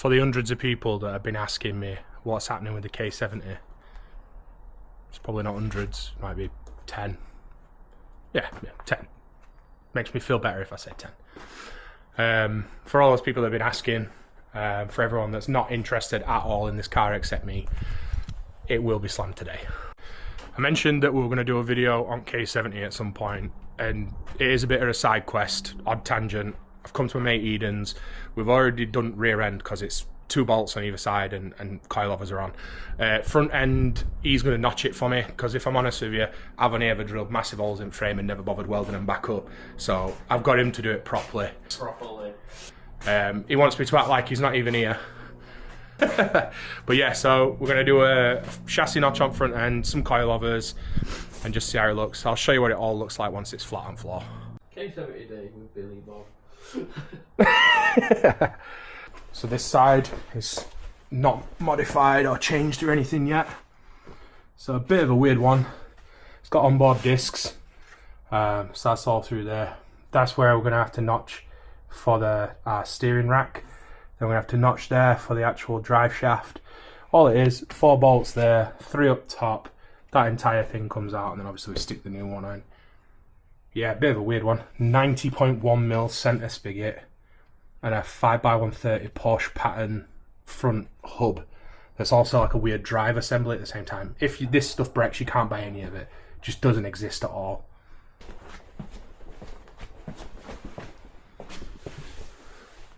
for the hundreds of people that have been asking me what's happening with the K70, it's probably not hundreds, it might be 10. Yeah, 10. Makes me feel better if I say 10. For all those people that have been asking, for everyone that's not interested at all in this car except me, it will be slammed today. I mentioned that we were going to do a video on K70 at some point, and it is a bit of a side quest, odd tangent. I've come to my mate Eden's. We've already done rear end because it's 2 bolts on either side and coilovers are on. Front end, he's going to notch it for me because if I'm honest with you, I've only ever drilled massive holes in frame and never bothered welding them back up. So I've got him to do it properly. He wants me to act like he's not even here. But yeah, so we're going to do a chassis notch on front end, some coilovers, and just see how it looks. I'll show you what it all looks like once it's flat on floor. K70D with Billy Bob. So this side is not modified or changed or anything yet. So a bit of a weird one. It's got onboard discs, so that's all through there. That's where we're going to have to notch for the steering rack. Then we're going to have to notch there for the actual drive shaft. All it is, 4 bolts there, 3 up top. That entire thing comes out, and then obviously we stick the new one on. Yeah, a bit of a weird one. 90.1mm centre spigot and a 5x130 Porsche pattern front hub. There's also like a weird drive assembly at the same time. If this stuff breaks, you can't buy any of it. It just doesn't exist at all.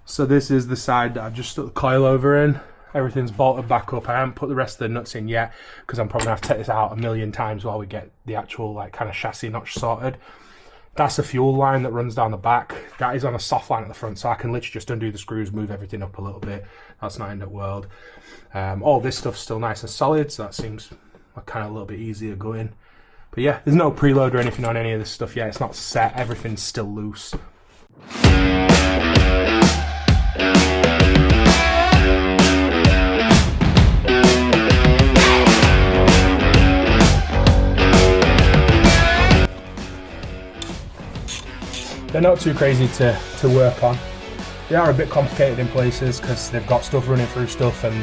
So this is the side that I've just stuck the coilover in. Everything's bolted back up. I haven't put the rest of the nuts in yet because I'm probably going to have to take this out a million times while we get the actual like kind of chassis notch sorted. That's a fuel line that runs down the back. That is on a soft line at the front, so I can literally just undo the screws, move everything up a little bit. That's not end of world. All this stuff's still nice and solid, so that seems like kind of a little bit easier going. But yeah, there's no preload or anything on any of this stuff yet. It's not set. Everything's still loose. They're not too crazy to work on. They are a bit complicated in places because they've got stuff running through stuff, and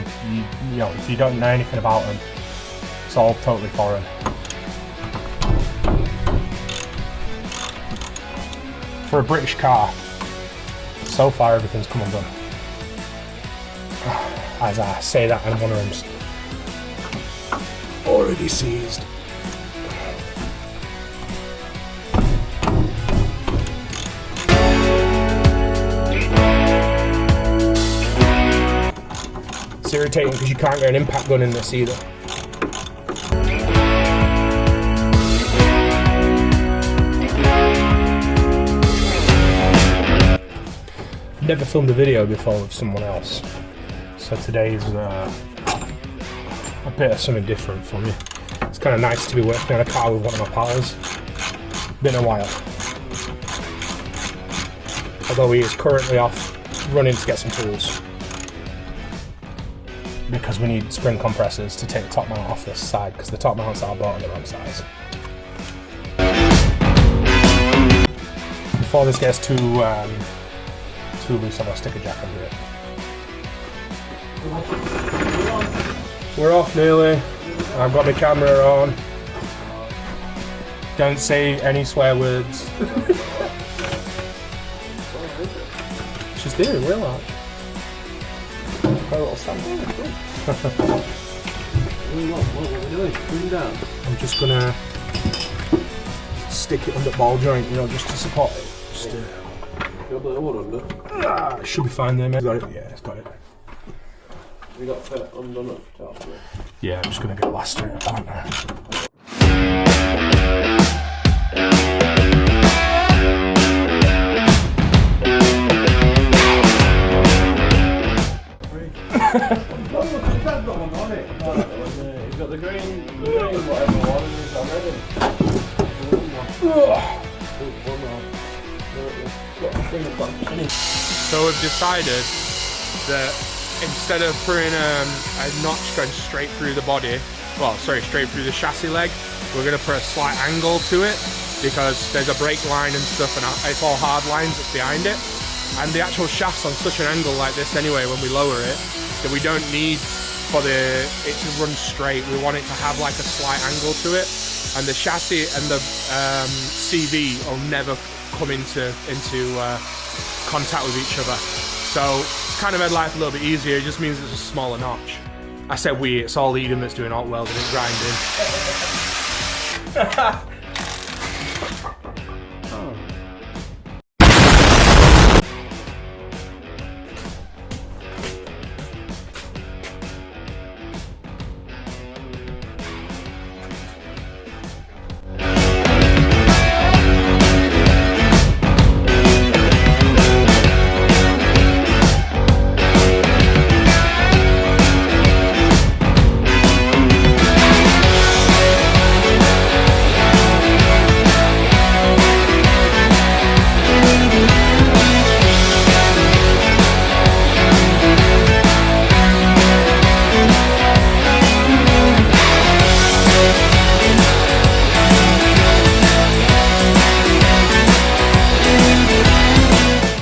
you know, if you don't know anything about them, it's all totally foreign. For a British car, so far everything's come undone. As I say that, and one of them's already seized. It's irritating because you can't get an impact gun in this either. Never filmed a video before with someone else, so today's a bit of something different for me. It's kind of nice to be working on a car with one of my pals. Been a while. Although he is currently off running to get some tools, because we need spring compressors to take the top mount off this side, because the top mounts that I bought are the wrong size. Before this gets too loose, I'm going to stick a jack under it. We're off nearly. I've got my camera on. Don't say any swear words. She's there, real hard. A little stand. What are we doing? Putting down? I'm just gonna stick it under ball joint, you know, just to support it. Just Got the oil under? it should be fine there, mate. Got it? Yeah, it's got it. We got fit undone at the top. Yeah, I'm just gonna get a laster in a partner. He's got the green whatever one, and he's already. So we've decided that instead of putting a notch going straight through the body, well, sorry, straight through the chassis leg, we're going to put a slight angle to it because there's a brake line and stuff, and it's all hard lines that's behind it. And the actual shaft's on such an angle like this anyway when we lower it, that we don't need for it to run straight. We want it to have like a slight angle to it. And the chassis and the CV will never come into contact with each other. So it's kind of made life a little bit easier. It just means it's a smaller notch. I said we, it's all Eden that's doing hot welding and grinding.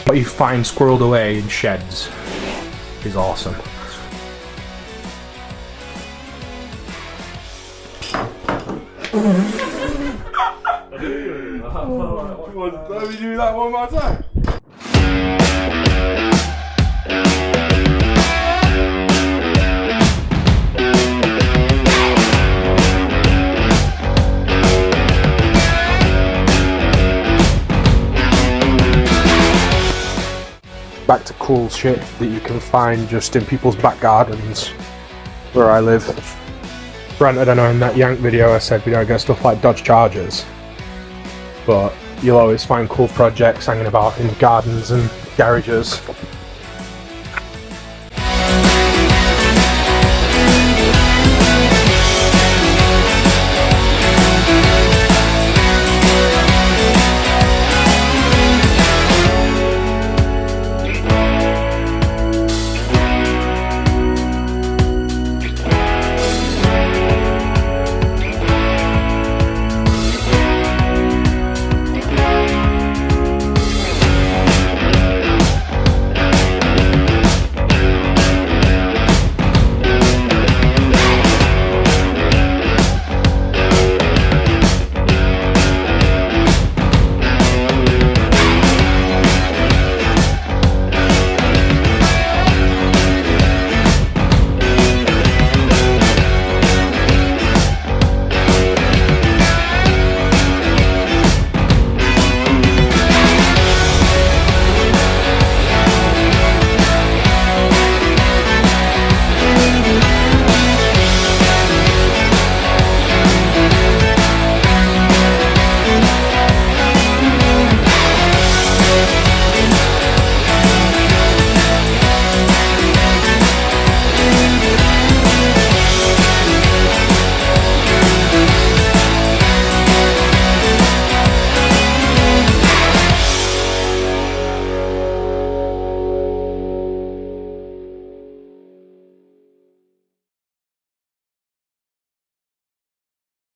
What you find squirreled away in sheds is awesome. Let me do that one more time. Back to cool shit that you can find just in people's back gardens where I live. Granted, I know in that Yank video I said we don't get stuff like Dodge Chargers, but you'll always find cool projects hanging about in gardens and garages.